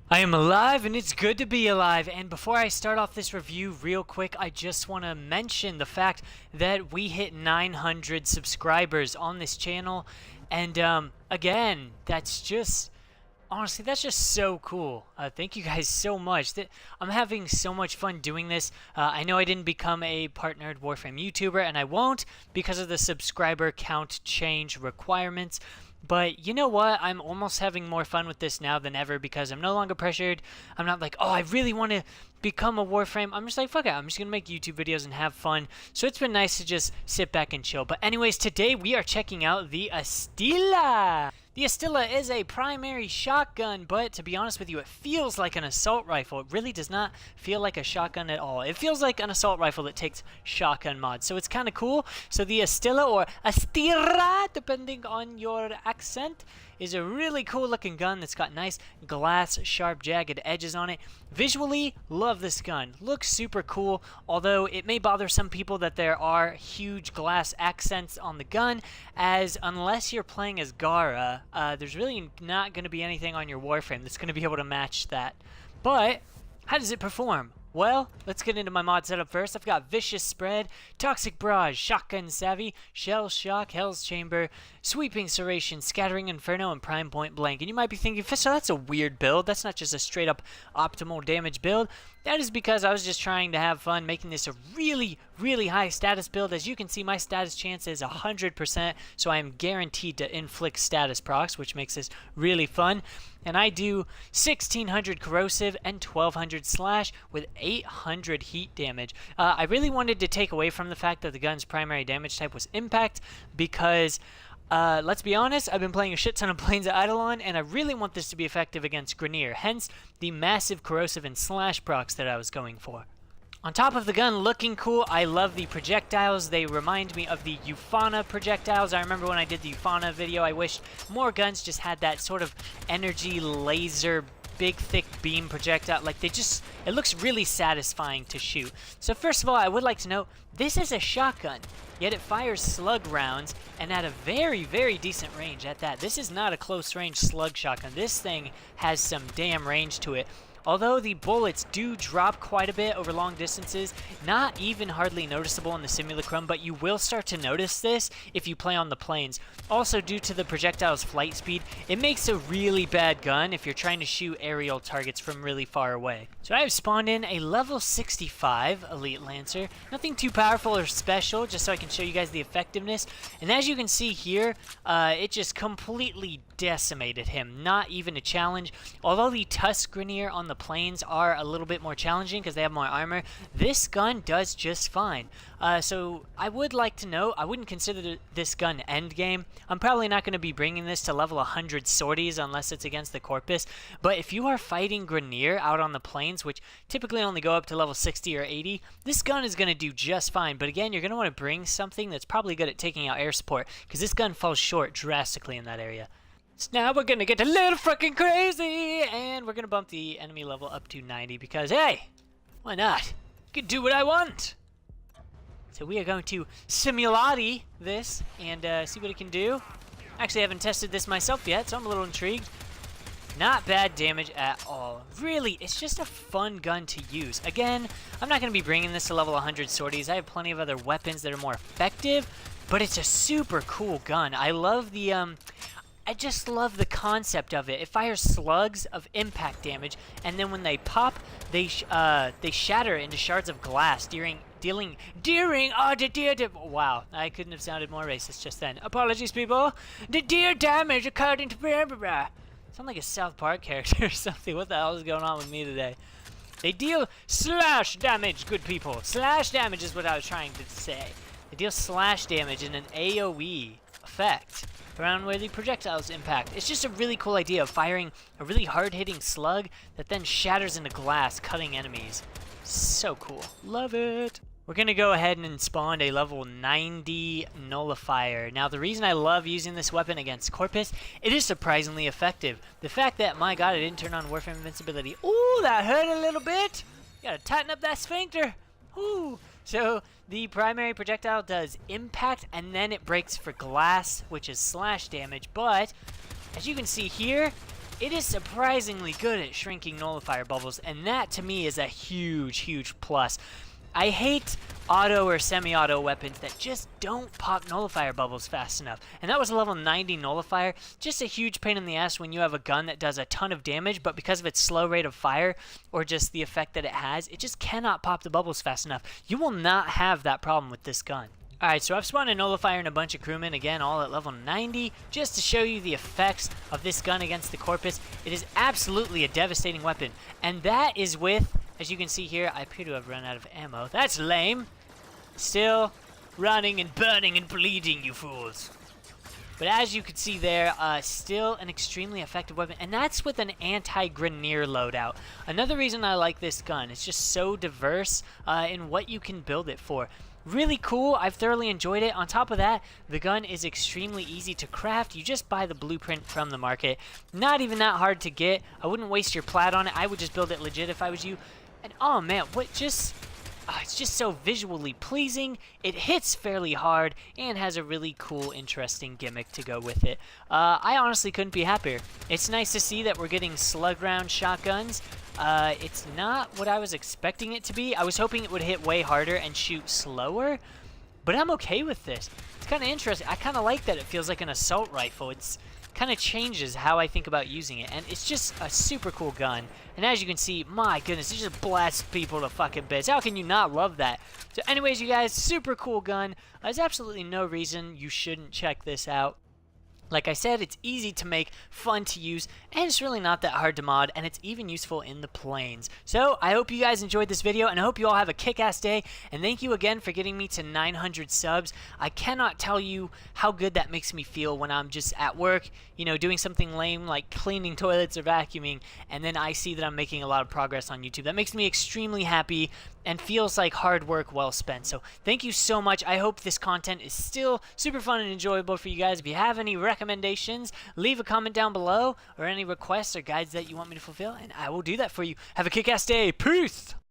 I am alive and it's good to be alive. And before I start off this review real quick, I just want to mention the fact that we hit 900 subscribers on this channel. And again, that's just honestly, that's just so cool. Thank you guys so much. I'm having so much fun doing this. I know I didn't become a partnered Warframe YouTuber, and I won't because of the subscriber count change requirements. But you know what? I'm almost having more fun with this now than ever because I'm no longer pressured. I'm not like, oh, I really want to become a Warframe. I'm just like, fuck it. I'm just going to make YouTube videos and have fun. So it's been nice to just sit back and chill. But anyways, today we are checking out the Astilla. The Astilla is a primary shotgun, but to be honest with you, it feels like an assault rifle. It really does not feel like a shotgun at all. It feels like an assault rifle that takes shotgun mods, so it's kind of cool. So the Astilla, or Astilla, depending on your accent, is a really cool looking gun that's got nice glass, sharp, jagged edges on it. Visually, love this gun. Looks super cool, although it may bother some people that there are huge glass accents on the gun, as unless you're playing as Gara, there's really not going to be anything on your Warframe that's going to be able to match that. But how does it perform? Well, let's get into my mod setup first. I've got Vicious Spread, Toxic Barrage, Shotgun Savvy, Shell Shock, Hell's Chamber, Sweeping Serration, Scattering Inferno, and Prime Point Blank. And you might be thinking, Fisher, that's a weird build. That's not just a straight up optimal damage build. That is because I was just trying to have fun making this a really, really high status build. As you can see, my status chance is 100%, so I am guaranteed to inflict status procs, which makes this really fun. And I do 1600 corrosive and 1200 slash with 800 heat damage. I really wanted to take away from the fact that the gun's primary damage type was impact because let's be honest, I've been playing a shit ton of Plains of Eidolon, and I really want this to be effective against Grineer, hence the massive corrosive and slash procs that I was going for. On top of the gun looking cool, I love the projectiles. They remind me of the Ufana projectiles. I remember when I did the Ufana video, I wished more guns just had that sort of energy laser big thick beam projectile. Like it looks really satisfying to shoot. So first of all, I would like to note this is a shotgun, yet it fires slug rounds and at a very, very decent range at that. This is not a close range slug shotgun. This thing has some damn range to it. Although the bullets do drop quite a bit over long distances, not even hardly noticeable in the simulacrum, but you will start to notice this if you play on the plains. Also, due to the projectile's flight speed, it makes a really bad gun if you're trying to shoot aerial targets from really far away. So I have spawned in a level 65 Elite Lancer. Nothing too powerful or special, just so I can show you guys the effectiveness. And as you can see here, it just completely decimated him. Not even a challenge. Although the Tusk Grineer on the plains are a little bit more challenging because they have more armor, this gun does just fine. So I would like to note, I wouldn't consider this gun endgame. I'm probably not going to be bringing this to level 100 sorties unless it's against the Corpus. But if you are fighting Grineer out on the plains, which typically only go up to level 60 or 80, this gun is going to do just fine. But again, you're going to want to bring something that's probably good at taking out air support because this gun falls short drastically in that area. So now we're gonna get a little fucking crazy, and we're gonna bump the enemy level up to 90 because, hey, why not? I can do what I want. So we are going to simulati this and see what it can do. Actually, I haven't tested this myself yet, so I'm a little intrigued. Not bad damage at all. Really, it's just a fun gun to use. Again, I'm not gonna be bringing this to level 100 sorties. I have plenty of other weapons that are more effective, but it's a super cool gun. I love the I just love the concept of it. It fires slugs of impact damage, and then when they pop, they shatter into shards of glass, wow, I couldn't have sounded more racist just then. Apologies, people. The deer damage according to blah, blah, blah. Sound like a South Park character or something. What the hell is going on with me today? They deal slash damage, good people. Slash damage is what I was trying to say. They deal slash damage in an AoE effect around where the projectiles impact. It's just a really cool idea of firing a really hard-hitting slug that then shatters into glass, cutting enemies. So cool. Love it. We're going to go ahead and spawn a level 90 nullifier. Now, the reason I love using this weapon against Corpus, it is surprisingly effective. The fact that, my god, it didn't turn on Warframe invincibility. Ooh, that hurt a little bit. You gotta tighten up that sphincter. Ooh. So the primary projectile does impact and then it breaks for glass, which is slash damage. But as you can see here, it is surprisingly good at shrinking nullifier bubbles, and that to me is a huge plus. I hate auto or semi-auto weapons that just don't pop nullifier bubbles fast enough. And that was a level 90 nullifier. Just a huge pain in the ass when you have a gun that does a ton of damage, but because of its slow rate of fire or just the effect that it has, it just cannot pop the bubbles fast enough. You will not have that problem with this gun. Alright, so I've spawned a nullifier and a bunch of crewmen, again, all at level 90, just to show you the effects of this gun against the Corpus. It is absolutely a devastating weapon, and that is with, as you can see here, I appear to have run out of ammo. That's lame. Still running and burning and bleeding, you fools. But as you can see there, still an extremely effective weapon, and that's with an anti-grineer loadout. Another reason I like this gun, it's just so diverse in what you can build it for. Really cool. I've thoroughly enjoyed it. On top of that, the gun is extremely easy to craft. You just buy the blueprint from the market. Not even that hard to get. I wouldn't waste your plat on it. I would just build it legit if I was you. And oh man, it's just so visually pleasing. It hits fairly hard and has a really cool, interesting gimmick to go with it. I honestly couldn't be happier. It's nice to see that we're getting slug round shotguns. It's not what I was expecting it to be. I was hoping it would hit way harder and shoot slower, but I'm okay with this. It's kind of interesting. I kind of like that it feels like an assault rifle. It's kind of changes how I think about using it, and it's just a super cool gun. And as you can see, my goodness, it just blasts people to fucking bits. How can you not love that? So anyways, you guys, super cool gun. There's absolutely no reason you shouldn't check this out. Like I said, it's easy to make, fun to use, and it's really not that hard to mod, and it's even useful in the planes. So, I hope you guys enjoyed this video, and I hope you all have a kick-ass day, and thank you again for getting me to 900 subs. I cannot tell you how good that makes me feel when I'm just at work, you know, doing something lame like cleaning toilets or vacuuming, and then I see that I'm making a lot of progress on YouTube. That makes me extremely happy and feels like hard work well spent. So, thank you so much. I hope this content is still super fun and enjoyable for you guys. If you have any recommendations, leave a comment down below, or any requests or guides that you want me to fulfill, and I will do that for you. Have a kick-ass day. Peace!